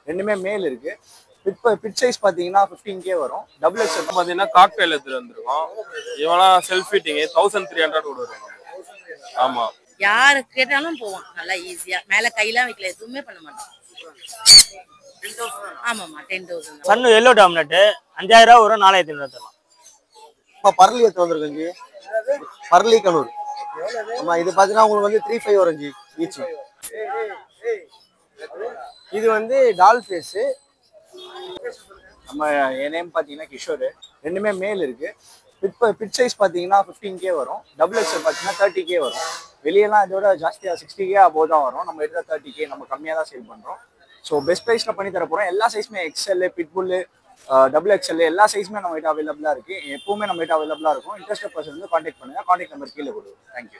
ரெண்டுமே மேல் இருக்கு. பிட் சைஸ் பாத்தீங்கன்னா 15K வரும். டபுள் எக்ஸ்எல் பாத்தீங்கன்னா காக்டெயில் எடுத்துட்டு வந்திருக்கோம். இவெல்லாம் செல்ஃப் ஃபிட்டிங் 1300 கொடுக்குறோம். ஆமா, யாரு கேட்டாலும் போவான் நல்லா ஈஸியா. மேல கையெல்லாம் வைக்கல, எதுவுமே பண்ண மாட்டோம். ஆமாமா 10,000. சன்னு எல்லோ டாமினட் 5000 ரூபா வரும். 4500 தரலாம். இப்போ பர்லி எடுத்து வந்திருக்கோம் ஜி. பர்லி கலூர். ஆமா, இது பாத்தீங்கன்னா உங்களுக்கு வந்து 35 வரும் ஜி ஈச். இது வந்து டால் ஃபேஸ். நம்ம என் நேம் பாத்தீங்கன்னா கிஷோர். ரெண்டுமே மேல் இருக்கு. பிட் சைஸ் பாத்தீங்கன்னா 15K வரும். டபுள் எக்ஸ்எல் பாத்தீங்கன்னா 30K வரும். வெளியெல்லாம் இதோட ஜாஸ்தியா 60K அபோவ் தான் வரும். நம்ம எடுத்த 30K நம்ம கம்மியா தான் சேல் பண்றோம். ஸோ பெஸ்ட் ப்ரைஸ்ல பண்ணி தர போறோம். எல்லா சைஸுமே எக்ஸ்எல், பிட்புல், டபுள் எக்ஸ்எல் எல்லா சைஸுமே நம்ம கிட்ட அவைலபிளா இருக்கு. எப்பவுமே நம்ம கிட்ட அவைலபிளா இருக்கும். இன்ட்ரெஸ்ட் பர்சன் வந்து கான்டாக்ட் பண்ணுங்க. கான்டாக்ட் நம்பர் கீழே கொடுங்க. Thank you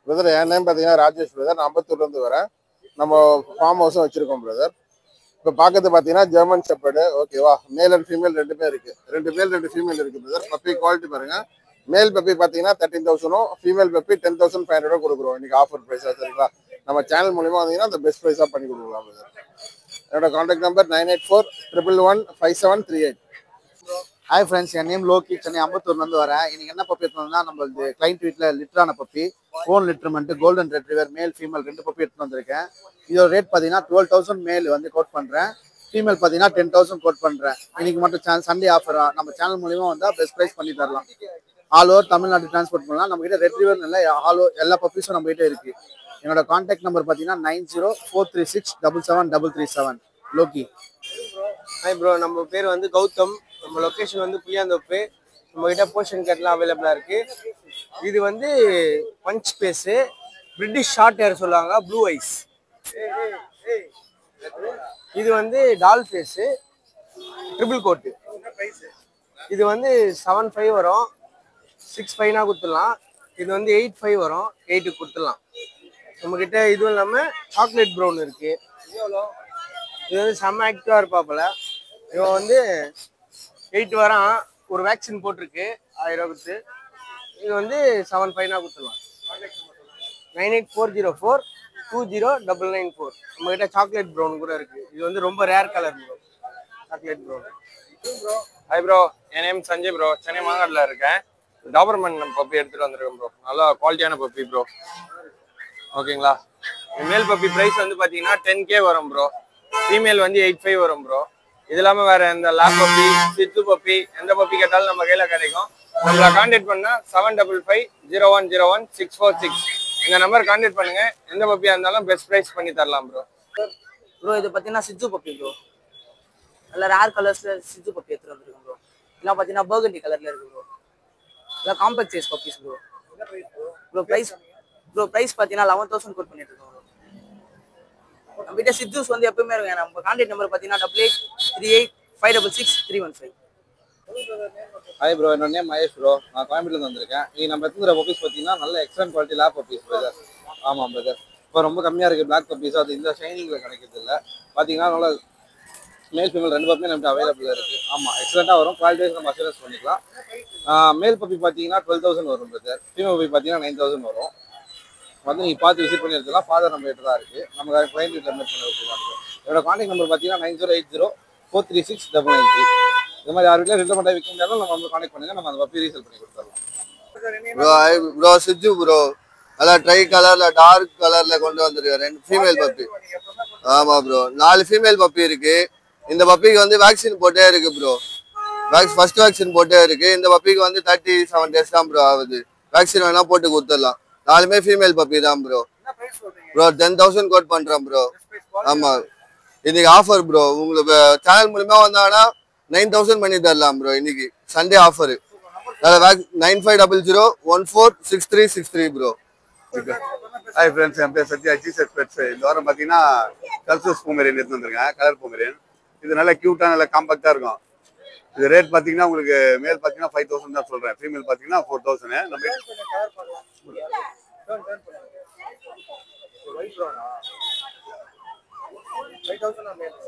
brother. என் நேம் பார்த்தீங்கன்னா ராஜேஷ் பிரதர். நான் அம்பத்தூர்லேருந்து வரேன். நம்ம ஃபார்ம் ஹவுஸும் வச்சிருக்கோம் பிரதர். இப்போ பார்க்கறது பார்த்தீங்கன்னா ஜெர்மன் ஷெப்பர்டு. ஓகேவா, மேல் அண்ட் ஃபீமேல் ரெண்டுமே இருக்கு. 2 மேல் 2 ஃபீமேல் இருக்கு பிரதர். பப்பி குவாலிட்டி பாருங்க. மேல் பப்பி பார்த்தீங்கன்னா 13,000, ஃபீமேல் பப்பி 10,500 கொடுக்குறோம். இன்னைக்கு ஆஃபர் ப்ரைஸாக சரிங்களா. நம்ம சேனல் மூலியமா வந்தீங்கன்னா அந்த பெஸ்ட் ப்ரைஸாக பண்ணி கொடுக்கலாம் பிரதர். என்னோட கான்டாக்ட் நம்பர் 9841115738. ஹாய் ஃப்ரெண்ட்ஸ், என் நேம் லோகி. சென்னை அம்பத்தூர்லேருந்து வரேன். இன்னைக்கு என்ன பப்பி எடுத்துனா நம்மளது கிளைண்ட் வீட்டில் லிட்டரான பப்பி, ஓன் லிட்டர்மெண்ட், golden retriever, male female 2 puppy எடுத்துட்டு வந்திருக்கேன். இதோட ரேட் பார்த்தீங்கன்னா 12,000 மேல் வந்து கோட் பண்ணுறேன். ஃபீமேல் பார்த்தீங்கன்னா 10,000 கோட் பண்ணுறேன். இன்னைக்கு மட்டும் சண்டே ஆஃபர். நம்ம சேனல் மூலியமா வந்தால் பெஸ்ட் ப்ரைஸ் பண்ணி தரலாம். ஆல் ஓவர் தமிழ்நாடு டிரான்ஸ்போர்ட் பண்ணலாம். நம்ம கிட்ட ரெட்ரிவர் இல்லை, எல்லா பப்பீஸும் நம்ம கிட்ட இருக்கு. என்னோட கான்டாக்ட் நம்பர் பார்த்தீங்கன்னா 9043677337. லோகி. ஹாய் ப்ரோ, நம்ம பேர் வந்து கௌதம். நம்ம லொக்கேஷன் வந்து புளியாந்தோப்பு. நம்ம கிட்ட போர்ஷன் கேட்லாம் அவைலபிளா இருக்கு. இது வந்து punch face, British short hair சொல்லுவாங்க, ப்ளூ ஐஸ். இது வந்து டால் ஃபேஸு, ட்ரிபிள் கோட்டு. இது வந்து 7,500 வரும். 6,500 கொடுத்துடலாம். இது வந்து 8,500 வரும். 8 கொடுத்துடலாம். நம்மக்கிட்ட இதுவும் இல்லாமல் சாக்லேட் ப்ரௌன் இருக்கு. இது வந்து செம்ம ஆக்டிவாக இருப்பாப்பில். இவன் வந்து 8 வரான். ஒரு வேக்சின் போட்டிருக்கு 1000 ரூபா கொடுத்து. இது வந்து 7,500 கொடுத்துடலாம். 9840420994. நம்மக்கிட்ட சாக்லேட் ப்ரௌன் கூட இருக்கு. இது வந்து ரொம்ப rare colour bro, chocolate brown. Hi bro, என் நேம் சஞ்சய் ப்ரோ. சென்னை மாங்காட்டில் இருக்கேன். டாபர்மேன் பப்பி எடுத்துட்டு வந்திருக்கேன் ப்ரோ. நல்லா குவாலிட்டியான பப்பி ப்ரோ. ஓகேங்களா. மேல் பப்பி ப்ரைஸ் வந்து பார்த்தீங்கன்னா 10K வரும் ப்ரோ. ஃபீமேல் வந்து 8,500 வரும் ப்ரோ. இது இல்லாமல் வேற எந்த லேப் பப்பி, சித்து பப்பி, எந்த பப்பி கேட்டாலும் நம்ம கையில் கிடைக்கும். நம்மளை கான்டாக்ட் பண்ணால் 7550101646 இந்த நம்பர் கான்டாக்ட் பண்ணுங்க. எந்த பப்பியாக இருந்தாலும் பெஸ்ட் ப்ரைஸ் பண்ணி தரலாம் ப்ரோ. ப்ரோ இது பார்த்தீங்கன்னா சித்து பப்பி ப்ரோ. நல்ல ரேர் கலர்ஸ்ல சித்து பப்பி எடுத்துட்டு வந்திருக்கோம் ப்ரோ. இதெல்லாம் பார்த்தீங்கன்னா பர்கண்டி கலர்ல இருக்கு ப்ரோ. இதெல்லாம் compact size puppies bro. Bro price பார்த்தீங்கன்னா 11,000 கோட் பண்ணிட்டு இருக்கோம் ப்ரோ. நம்ம கிட்ட சித்தூஸ் வந்து எப்பவுமே இருக்கும். நம்ம கான்டாக்ட் நம்பர் பார்த்தீங்கன்னா 8838566315. ஹாய் ப்ரோ, என்னோட நேம் மகேஷ் ப்ரோ. நான் கோயம்புத்தூர்ல வந்திருக்கேன். நீ நம்ம எடுத்துக்கிற பப்பீஸ் பார்த்தீங்கன்னா நல்ல excellent quality lab puppies brother. ஆமாம் பிரதர். இப்போ ரொம்ப கம்மியாக இருக்குது பிளாக் பப்பீஸ். அது இந்த ஷைனிங்கில் கிடைக்கிறது இல்லை. பார்த்தீங்கன்னா நல்லா மேல் ஃபீமேல் 2 பப்பியும் நம்மகிட்ட அவைலபிளாக இருக்குது. ஆமாம், எக்ஸலண்ட்டாக வரும். குவாலிட்டி வைஸ் நம்ம அஷூரன்ஸ் பண்ணிக்கலாம். மேல் பப்பி பார்த்தீங்கன்னா 12,000 வரும் பிரதர். ஃபீமேல் பப்பி பார்த்தீங்கன்னா 9,000 வரும். வந்து நீங்கள் பார்த்து விசிட் பண்ணி எடுத்துக்கலாம். ஃபாதர் நம்ம கிட்ட தான் இருக்குது. நம்ம கிளைண்ட் வீட்டில் மீட் பண்ணி வச்சுக்கலாம். என்னோட கான்டாக்ட் நம்பர் பார்த்தீங்கன்னா 9080436993. இந்த மாதிரி யார் வீட்டில் ரெண்டு மட்டும் விற்க முடியாலும் நம்ம வந்து கான்டாக்ட் பண்ணுங்க. நம்ம அந்த பப்பி ரீசேல் பண்ணி கொடுத்துடலாம். ப்ரோ சிஜு ப்ரோ, நல்லா ட்ரை கலர்ல டார்க் கலர்ல கொண்டு வந்திருக்கேன். 2 ஃபீமேல் பப்பி. ஆமா ப்ரோ, 4 ஃபீமேல் பப்பி இருக்கு. இந்த பப்பிக்கு வந்து வேக்சின் போட்டே இருக்கு ப்ரோ. ஃபர்ஸ்ட் வேக்சின் போட்டே இருக்கு. இந்த பப்பிக்கு வந்து 37 டேஸ் தான் ப்ரோ ஆகுது. வேக்சின் வேணா போட்டு கொடுத்துடலாம். 4மே ஃபீமேல் பப்பி தான் ப்ரோ. ப்ரோ 10,000 கோட் பண்றேன் ப்ரோ. ஆமா, இன்னைக்கு ஆஃபர் ப்ரோ. உங்களுக்கு சேனல் மூலமா வந்தாங்கன்னா 9,000 பண்ணி தரலாம் ப்ரோ. இன்னைக்கு Sunday offer. 9500146363 bro. Hi friends, என் பேர் சத்யா, ஜிசெட் பெட்ஸ். இந்த வாரம் பார்த்தீங்கன்னா கல்சூஸ் பொமேரியன் எடுத்து வந்துருக்கேன். Colour Pomeranian. இது நல்லா க்யூட்டாக நல்லா காம்பாக்டாக இருக்கும். இது ரேட் பார்த்தீங்கன்னா உங்களுக்கு மேல் பார்த்தீங்கன்னா 5,000 தான் சொல்கிறேன். ஃபீமேல் பார்த்தீங்கன்னா 4,000. நம்ம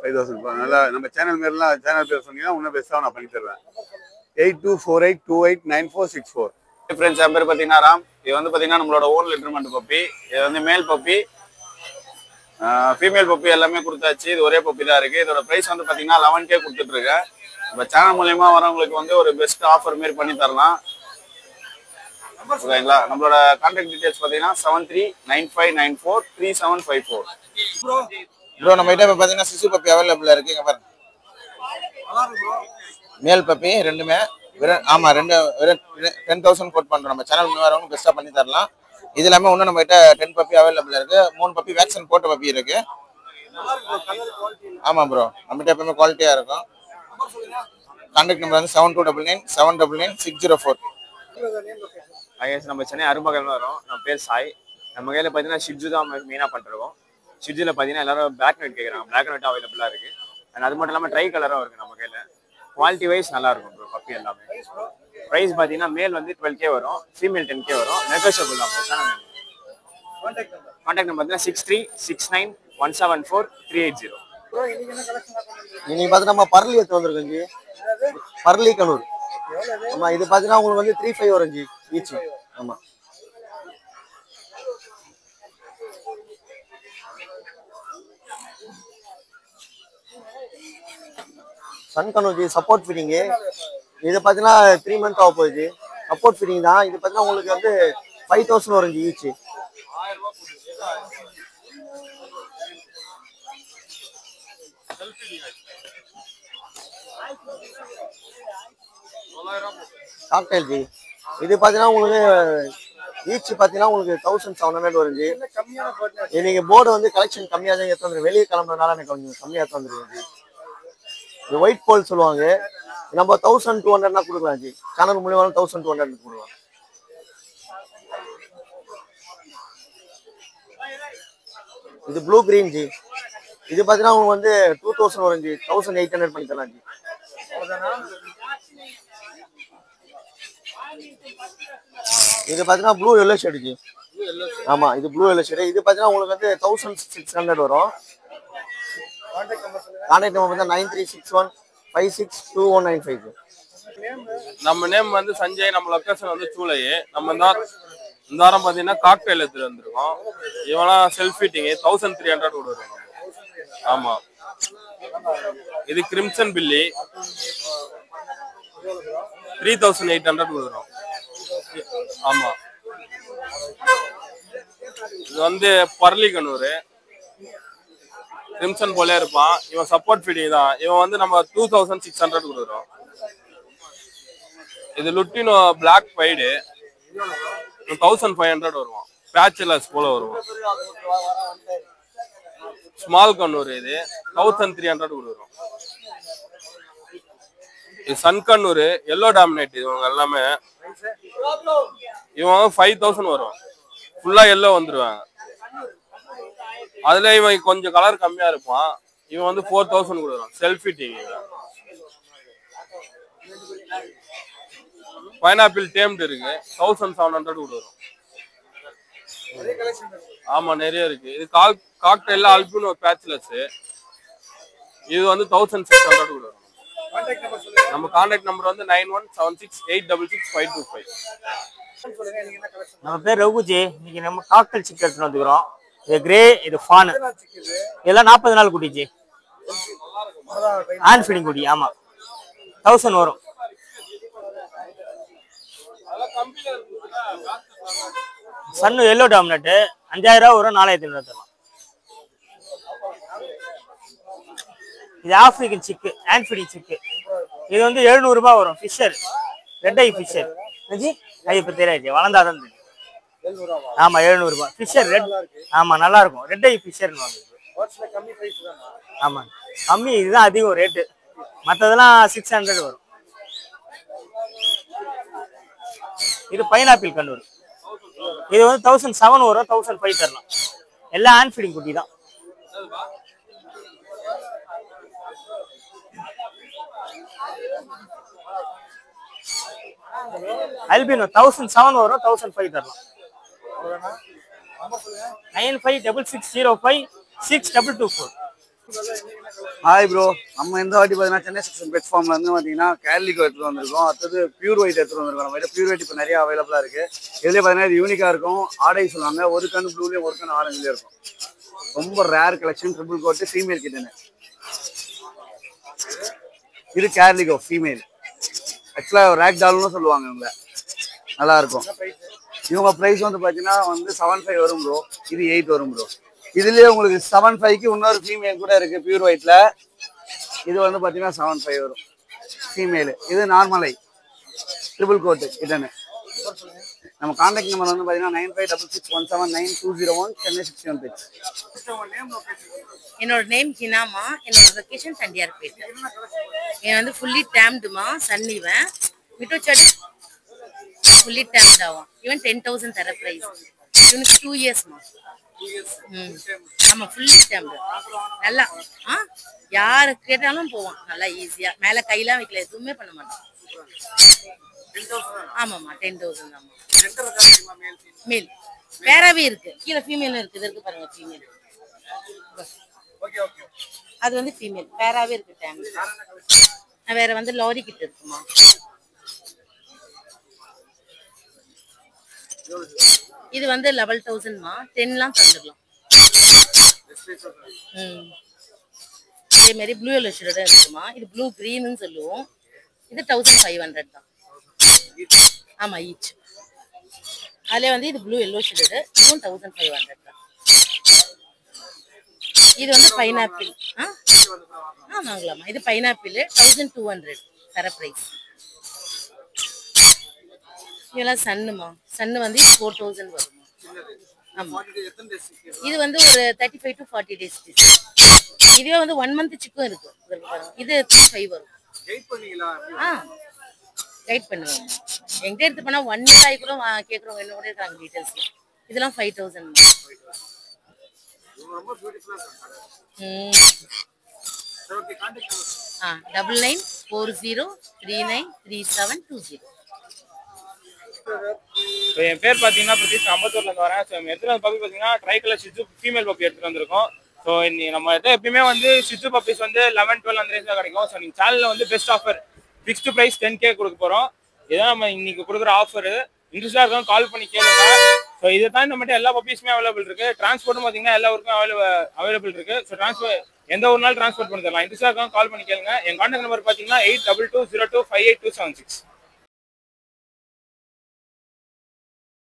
5,000 நல்லா. நம்ம சேனல் பேர்லாம் சேனல் பேர் சொன்னீங்கன்னா இன்னும் பெஸ்ட்டாக நான் பண்ணி தருவேன். 8248289464. ஃப்ரெண்ட்ஸ், என் பேர் பார்த்தீங்கன்னா ராம். இது வந்து பார்த்தீங்கன்னா நம்மளோட ஓன் லிட்டர்மெண்ட் பப்பி. இது வந்து மேல் பப்பி. ஃபீமேல் பப்பி எல்லாமே கொடுத்தாச்சு. இது ஒரே பப்பி தான் இருக்கு. இதோட பிரைஸ் வந்து பாத்தீங்கன்னா 11K கொடுத்துட்டு இருக்கேன். நம்ம சேனல் மூலயமா வரவங்களுக்கு வந்து ஒரு பெஸ்ட் ஆஃபர் மாரி பண்ணி தரலாம். ஓகேங்களா? நம்மளோட கான்டாக்ட் டீடைல்ஸ் பாத்தீங்கன்னா 7395943754. ப்ரோ நம்ம கிட்ட இப்போ பார்த்தீங்கன்னா சிசு பப்பி அவைலபிளாக இருக்கு. இங்கே பாருங்க, மேல் பப்பி ரெண்டுமே ஆமாம், ரெண்டு 10,000 கோட் பண்ணுறோம். நம்ம சேனல் மூலம் வரவங்க பெஸ்ட்டாக பண்ணி தரலாம். இது இல்லாமல் இன்னும் நம்ம கிட்ட 10 பப்பி அவைலபிளாக இருக்கு. 3 பப்பி வேக்சின் போட்ட பப்பி இருக்கு. ஆமாம் ப்ரோ, நம்மகிட்ட எப்பவுமே குவாலிட்டியாக இருக்கும். கான்டாக்ட் நம்பர் வந்து 7299799604. நம்ம சென்னை அருமகல் வரோம். நம்ம பேர் சாய். நம்ம கையில் பார்த்தீங்கன்னா ஷிட்ஜு தான் மெயினாக பண்ணிருக்கோம். ஷிட்ஜில் பார்த்தீங்கன்னா எல்லாரும் பிளாக் அண்ட் ஒயிட் கேட்குறாங்க. பிளாக் அண்ட் ஒயிட் அவைலபிளாக இருக்கு. அண்ட் அது மட்டும் இல்லாமல் ட்ரை கலரும் இருக்கு நம்ம கையில். குவாலிட்டி வைஸ் நல்லா இருக்கும் ப்ரோ பப்பி எல்லாமே. ப்ரைஸ் பார்த்தீங்கன்னா மேல் வந்து 12K வரும், ஃபீமேல் 10K வரும். நெகோஷியபிள் தான். கான்டாக்ட் நம்பர் பார்த்தீங்கன்னா 6369174380. இன்னைக்கு பார்த்தீங்கன்னா நம்ம பரளி எடுத்து வந்திருக்கோம் ஜி. பரளி கனூர். ஆமா, இது பார்த்தீங்கன்னா உங்களுக்கு வந்து 35 வரும் ஜி ஈச். ஆமா, சன் கனூர் ஜி. Support feeding. இது பார்த்தீங்கன்னா 3 மந்த் ஆக போகுது. சப்போர்ட் ஃபீடிங் தான். இது பார்த்தீங்கன்னா உங்களுக்கு வந்து 5000 வரும் ஜி ஈச். Cocktail G. இது பார்த்தீங்கன்னா உங்களுக்கு ஈச் பார்த்தீங்கன்னா உங்களுக்கு 1700 வரும் ஜி. நீங்க போர்டு வந்து கலெக்ஷன் கம்மியாக தான் எடுத்து வந்துருக்கு. வெளியே கிளம்புறதுனால எனக்கு கொஞ்சம் கம்மியாக எடுத்து வந்துருக்கேன் ஜி. இது ஒயிட் போல் சொல்லுவாங்க. நம்ம 1200 கொடுக்கலாம் ஜி. சேனல் மூலியமாக 1200 கொடுக்கலாம். இது ப்ளூ கிரீன் ஜி. இது பார்த்தீங்கன்னா உங்களுக்கு வந்து 2000 வரும் ஜி. 1800 பண்ணி தரலாம் ஜி. இது பார்த்தீங்கன்னா ப்ளூ எல்லோ ஷேடு ஜி. ஆமா, இது ப்ளூ எல்லோ ஷேடு. இது பார்த்தீங்கன்னா உங்களுக்கு வந்து 1600 வரும். கான்டாக்ட் நம்பர் வந்து 9361562195. நம்ம நேம் வந்து சஞ்சய். நம்ம லொக்கேஷன் வந்து சூளை. நம்ம இந்த வாரம் பார்த்தீங்கன்னா காக்டெயில் எடுத்துட்டு வந்திருக்கோம். இவெல்லாம் செல்ஃப் ஃபீட்டிங் 1300 கொடுக்குறோம். ஆமா, இது கிரிம்சன் பில்லி 3800 கொடுக்குறோம். ஆமா, இது வந்து பர்லி கனூர். கிரிம்சன் போலே இருப்பான். இவன் சப்போர்ட் ஃபீடிங் தான். இவன் வந்து நம்ம 2600 கொடுக்குறோம். இது லுட்டினோ பிளாக் பைடு 1500 வருவான். பேச்சுலர்ஸ் போல வருவான். ஸ்மால் கண்ணூர் இது 1300 கொடுக்குறோம். இது சன் கண்ணூர் எல்லோ டாமினேட். இவங்க எல்லாமே இவன் 5000 வரும். ஃபுல்லா எல்லோ வந்துருவாங்க. அதுல இவன் கொஞ்சம் கலர் கம்மியா இருப்பான். இவன் வந்து 4000 கொடுக்குறான். Selfie TV. பைனாப்பிள் டேம்டு இருக்கு 1700 கொடுக்குறோம். ஆமா, நிறைய இருக்கு. இது காக்டெயில் அல்பினோ பேச்சுலர்ஸ். இது வந்து 1600 கொடுக்குறோம். நம்ம கான்டாக்ட் நம்பர் வந்து 9176866525. நம்ம பேர் ரகுஜி. இன்னைக்கு நம்ம காக்டெயில் சிக்கன் எடுத்துட்டு வந்துக்கிறோம். இது கிரே, இது ஃபான். இதெல்லாம் 40 நாள் குட்டிச்சு. ஹேண்ட் ஃபீடிங் குட்டி. ஆமா, 1000 வரும். சன்னு எல்லோ டாமினட் 5000 வரும். 4500 தரலாம். இது ஆப்பிரிக்கன் சிக்கு, ஹேண்ட் ஃபீடிங் சிக்கு. இது வந்து 700 ரூபாய் வரும். ஃபிஷர், ரெட் ஐ ஃபிஷர் ஜி. அது இப்போ தெரியாது, வளர்ந்தாதான் தெரியும். ஆமா, 700 ரூபாய் ஃபிஷர் ரெட். ஆமா, நல்லா இருக்கும். ரெட் ஐ ஃபிஷர். ஆமா, கம்மி. இதுதான் அதிகம் ரேட்டு. மற்றதெல்லாம் 600 வரும். இது பைனாப்பிள் கண்ணூர். இது வந்து 1007 வரும். 1005 தரலாம். எல்லாம் ஹேண்ட் ஃபீடிங் குட்டி தான். அல்பினோ 1007 வரும். 1005 தரலாம். 9566056224. ஹாய் ப்ரோ, நம்ம இந்த வாட்டி பார்த்தீங்கன்னா சென்னை செக்ஷன் பெட் ஃபார்ம்ல இருந்து பார்த்தீங்கன்னா கேலிகோ எடுத்துட்டு வந்திருக்கோம். அடுத்தது பியூர் ஒயிட் எடுத்துட்டு வந்திருக்கோம். நம்ம பியூர் ஒயிட் இப்போ நிறைய அவைலபிளா இருக்கு. இதுலேயே பார்த்தீங்கன்னா இது யூனிக்கா இருக்கும். ஆடை சொல்லுவாங்க. ஒரு கண்ணு ப்ளூலேயும் ஒரு கண்ணு ஆரஞ்சுலேயும் இருக்கும். ரொம்ப rare collection triple coat female கிட்டனு. இது கேர்லிகோ ஃபீமேல். ஆக்சுவலாக ரேக் டால்னு சொல்லுவாங்க இவங்க. நல்லா இருக்கும். இவங்க ப்ரைஸ் வந்து பார்த்தீங்கன்னா வந்து 7.5 வரும் ப்ரோ. இது 8 வரும் ப்ரோ. இதுலேயே உங்களுக்கு 7.5க்கு இன்னொரு ஃபீமேல் கூட இருக்கு பியூர் ஒயிட்ல. இது வந்து பார்த்தீங்கன்னா 7.5 வரும் ஃபீமேலு. இது நார்மல் ஐ ட்ரிபிள் கோட்டு கிட்டனு. நம்ம கான்டாக்ட் நம்பர் வந்து பார்த்தீங்கன்னா 9566179201 சென்னை 61 என்னோட நேம் ஹினாமா. என்னோட லொகேஷன் தண்டியார்பேட். என் வந்து ஃபுல்லி டேம்டுமா சன்னிவன் மிட்டோச்சாடி ஃபுல்லி டேம்ட் ஆகும். ஈவன் 10,000 தர ப்ரைஸ். இவனுக்கு 2 இயர்ஸ்மா. ஆமா ஃபுல்லி டேம்டு. நல்லா யாரு கேட்டாலும் போவான் நல்லா ஈஸியா. மேல கையெல்லாம் வைக்கல, எதுவுமே பண்ண மாட்டான். ஆமாம்மா 10,000 தான்மா. மேல் வேறவே இருக்கு, கீழே ஃபீமேலும் இருக்கு. இது இருக்கு பாருங்க ஃபீமேல். அது வந்து ஃபீமேல் வேறவே இருக்கு. டைம் வேற வந்து லாரி கிட்ட இருக்குமா. இது வந்து 11,000மா. 10லாம் தந்துடலாம். இதே மாதிரி ப்ளூ எல்லோ ஷேட் இருக்குமா. இது ப்ளூ கிரீன்னு சொல்லுவோம். இது 1500 தான். ஆமா ஈச். அதுல வந்து இது ப்ளூ எல்லோ ஷேடு. இதுவும் 1500 தான். இது வந்து பைனாப்பிள். ஆமாங்களாம்மா. இது பைனாப்பிள் 1200 தர பிரைஸ். இதெல்லாம் சன்னுமா. சன்னு வந்து 4000 வருமா. ஆமா இது வந்து ஒரு 35 to 40 days. இதுவே வந்து 1 month சிக்கும் இருக்கு. இது 5 வரும். கைட் பண்ணுவேன். எங்கிட்ட எடுத்து போனா 1 year ஆகி கூட கேட்குறவங்க என்ன கூட இருக்காங்க டீட்டெயில்ஸ். இதெல்லாம் 5,000. ஆ 9940393720. என் பேர் பார்த்தீங்கன்னா பிரதீஷ், அம்பத்தூர்ல இருந்து வரேன். ஸோ எடுத்துகிட்டு வந்து பப்பி பார்த்தீங்கன்னா try colour Shih Tzu female puppy எடுத்துகிட்டு வந்திருக்கோம். ஸோ நம்ம எப்பயுமே வந்து ஷிட்ஜு பப்பீஸ் வந்து 11-12 அந்த ரேஞ்சில் கிடைக்கும். ஸோ நீங்கள் சேனலில் வந்து best offer fixed price 10K கொடுக்க போகிறோம். இதுதான் நம்ம இன்னைக்கு கொடுக்குற ஆஃபரு. இன்ட்ரெஸ்டாக இருக்கும் கால் பண்ணி கேளுங்க. ஸோ இதை தான் நம்மகிட்ட எல்லா பப்பீஸுமே அவைலபிள் இருக்கு. டிரான்ஸ்போர்ட்டும் பார்த்தீங்கன்னா எல்லா ஊருக்கும் அவைலபிள் இருக்கு. ஸோ எந்த ஒரு நாள் டிரான்ஸ்போர்ட் பண்ணி தரலாம். இன்ட்ரெஸ்டாக இருக்கும் கால் பண்ணி கேளுங்க. என் கான்டாக்ட் நம்பர் பார்த்தீங்கன்னா 8220258276.